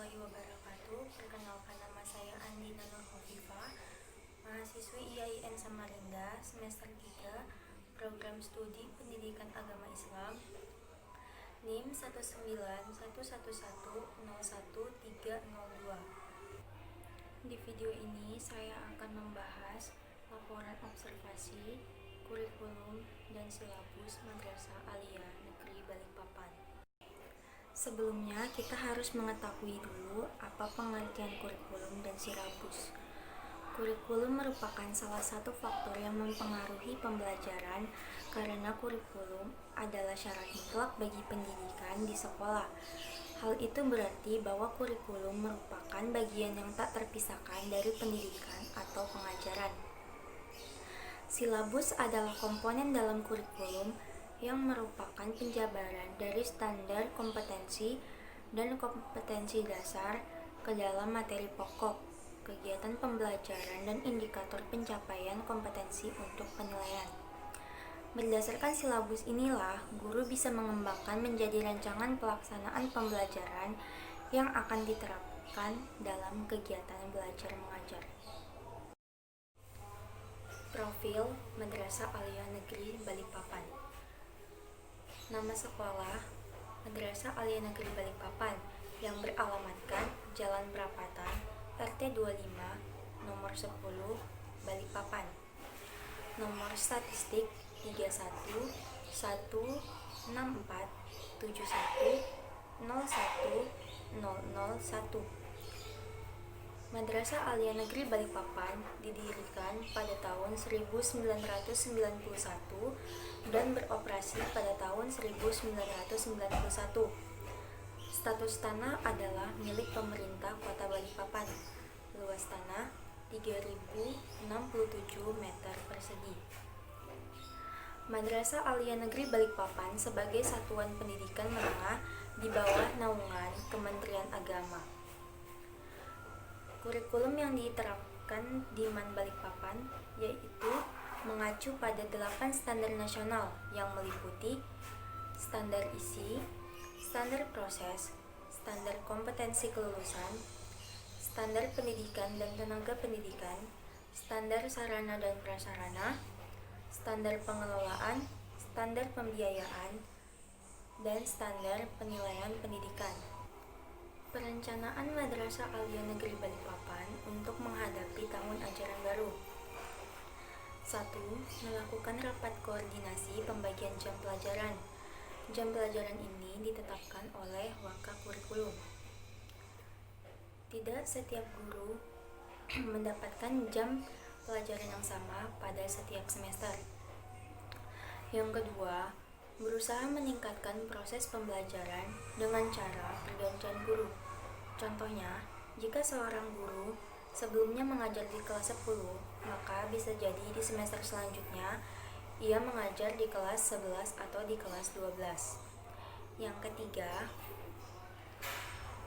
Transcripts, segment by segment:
warahmatullahi wabarakatuh. Perkenalkan, nama saya Andina Nur Khofifah, mahasiswi IAIN Samarinda, semester 3, program studi Pendidikan Agama Islam, NIM 19111011302. Di video ini saya akan membahas laporan observasi, kurikulum, dan silabus Madrasah Aliyah Negeri Balikpapan. Sebelumnya, kita harus mengetahui dulu apa pengertian kurikulum dan silabus. Kurikulum merupakan salah satu faktor yang mempengaruhi pembelajaran karena kurikulum adalah syarat mutlak bagi pendidikan di sekolah. Hal itu berarti bahwa kurikulum merupakan bagian yang tak terpisahkan dari pendidikan atau pengajaran. Silabus adalah komponen dalam kurikulum yang merupakan penjabaran dari standar kompetensi dan kompetensi dasar ke dalam materi pokok, kegiatan pembelajaran, dan indikator pencapaian kompetensi untuk penilaian. Berdasarkan silabus inilah, guru bisa mengembangkan menjadi rancangan pelaksanaan pembelajaran yang akan diterapkan dalam kegiatan belajar mengajar. Profil Madrasah Aliyah Negeri Balikpapan. Nama sekolah Madrasah Aliyah Negeri Balikpapan yang beralamatkan Jalan Perapatan, RT 25, nomor 10, Balikpapan. Nomor statistik 311647101001. Madrasah Aliyah Negeri Balikpapan didirikan pada tahun 1991 dan beroperasi pada tahun 1991. Status tanah adalah milik pemerintah Kota Balikpapan. Luas tanah 3067 meter persegi. Madrasah Aliyah Negeri Balikpapan sebagai satuan pendidikan menengah di bawah naungan Kementerian Agama. Kurikulum yang diterapkan di MAN Balikpapan yaitu mengacu pada 8 standar nasional yang meliputi standar isi, standar proses, standar kompetensi kelulusan, standar pendidikan dan tenaga pendidikan, standar sarana dan prasarana, standar pengelolaan, standar pembiayaan, dan standar penilaian pendidikan. Perencanaan Madrasah Aliyah Negeri Balikpapan untuk menghadapi tahun ajaran baru. 1. Melakukan rapat koordinasi pembagian jam pelajaran. Jam pelajaran ini ditetapkan oleh Wakakurikulum. Tidak setiap guru mendapatkan jam pelajaran yang sama pada setiap semester. Yang kedua, berusaha meningkatkan proses pembelajaran dengan cara pergantian guru. Contohnya, jika seorang guru sebelumnya mengajar di kelas 10, maka bisa jadi di semester selanjutnya ia mengajar di kelas 11 atau di kelas 12. Yang ketiga,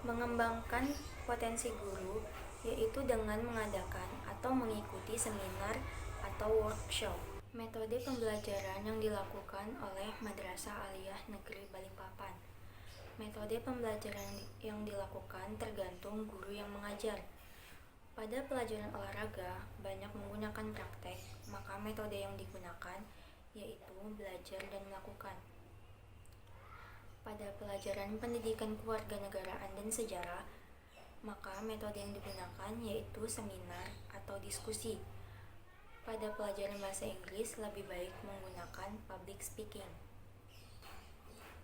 mengembangkan potensi guru, yaitu dengan mengadakan atau mengikuti seminar atau workshop. Metode pembelajaran yang dilakukan oleh Madrasah Aliyah Negeri Balikpapan. Metode pembelajaran yang dilakukan tergantung guru yang mengajar. Pada pelajaran olahraga banyak menggunakan praktek, maka metode yang digunakan yaitu belajar dan melakukan. Pada pelajaran pendidikan kewarganegaraan dan sejarah, maka metode yang digunakan yaitu seminar atau diskusi. Pada pelajaran bahasa Inggris lebih baik menggunakan public speaking.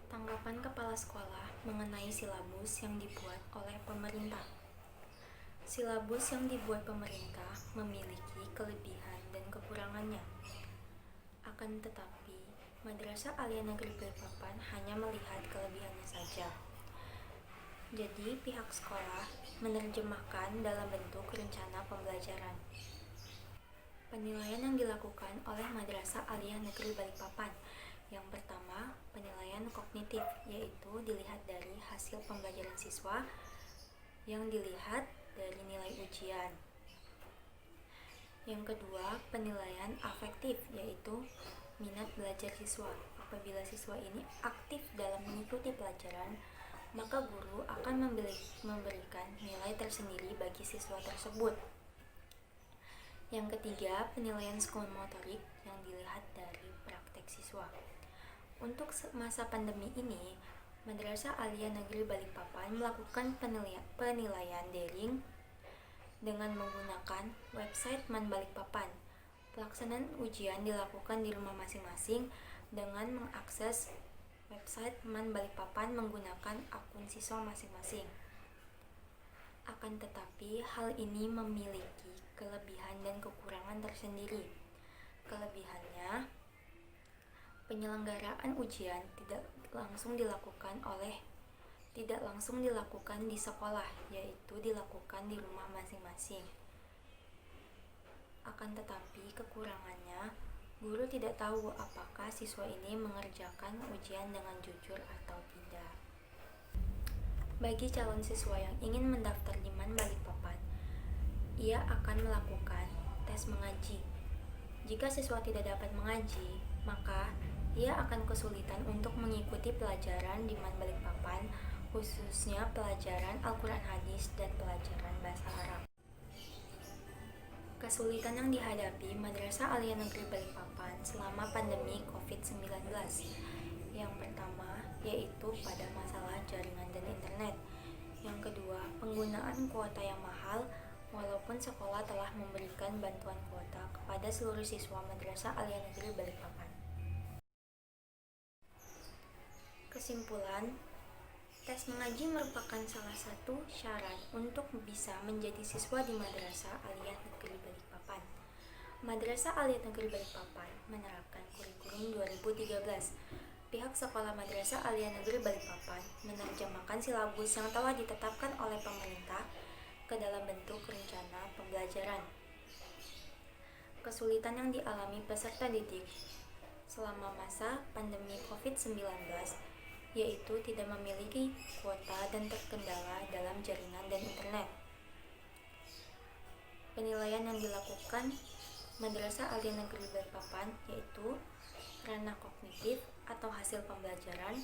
Tanggapan kepala sekolah mengenai silabus yang dibuat oleh pemerintah. Silabus yang dibuat pemerintah memiliki kelebihan dan kekurangannya. Akan tetapi, Madrasah Aliyah Negeri Balikpapan hanya melihat kelebihannya saja. Jadi, pihak sekolah menerjemahkan dalam bentuk rencana pembelajaran. Penilaian yang dilakukan oleh Madrasah Aliyah Negeri Balikpapan. Yang pertama, penilaian kognitif, yaitu dilihat dari hasil pembelajaran siswa yang dilihat dari nilai ujian. Yang kedua, penilaian afektif, yaitu minat belajar siswa. Apabila siswa ini aktif dalam mengikuti pelajaran, maka guru akan memberikan nilai tersendiri bagi siswa tersebut. Yang ketiga, penilaian psikomotorik yang dilihat dari praktek siswa. Untuk masa pandemi ini, Madrasah Aliyah Negeri Balikpapan melakukan penilaian daring dengan menggunakan website Man Balikpapan. Pelaksanaan ujian dilakukan di rumah masing-masing dengan mengakses website Man Balikpapan menggunakan akun siswa masing-masing. Akan tetapi, hal ini memiliki kelebihan dan kekurangan tersendiri. Kelebihannya, penyelenggaraan ujian tidak langsung dilakukan di sekolah, yaitu dilakukan di rumah masing-masing. Akan tetapi, kekurangannya, guru tidak tahu apakah siswa ini mengerjakan ujian dengan jujur atau tidak. Bagi calon siswa yang ingin mendaftar di Man Balikpapan, ia akan melakukan tes mengaji. Jika siswa tidak dapat mengaji, maka ia akan kesulitan untuk mengikuti pelajaran di Man Balikpapan, khususnya pelajaran Al-Quran Hadis dan pelajaran Bahasa Arab. Kesulitan yang dihadapi Madrasah Aliyah Negeri Balikpapan selama pandemi COVID-19. Yang pertama, yaitu pada masalah jaringan dan internet. Yang kedua, penggunaan kuota yang mahal, walaupun sekolah telah memberikan bantuan kuota kepada seluruh siswa Madrasah Aliyah Negeri Balikpapan. Kesimpulan, tes mengaji merupakan salah satu syarat untuk bisa menjadi siswa di Madrasah Aliyah Negeri Balikpapan. Madrasah Aliyah Negeri Balikpapan menerapkan kurikulum 2013. Pihak sekolah Madrasah Aliyah Negeri Balikpapan menerjemahkan silabus yang telah ditetapkan oleh pemerintah ke dalam bentuk rencana pembelajaran. Kesulitan yang dialami peserta didik selama masa pandemi COVID-19 yaitu tidak memiliki kuota dan terkendala dalam jaringan dan internet. Penilaian yang dilakukan Madrasah Aliyah Negeri Balikpapan yaitu ranah kognitif atau hasil pembelajaran,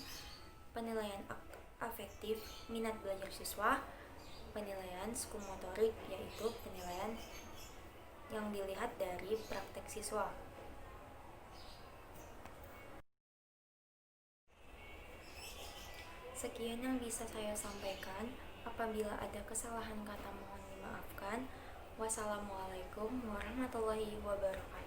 penilaian afektif minat belajar siswa, penilaian psikomotorik yaitu penilaian yang dilihat dari praktek siswa. Sekian yang bisa saya sampaikan. Apabila ada kesalahan kata mohon dimaafkan. Wassalamualaikum warahmatullahi wabarakatuh.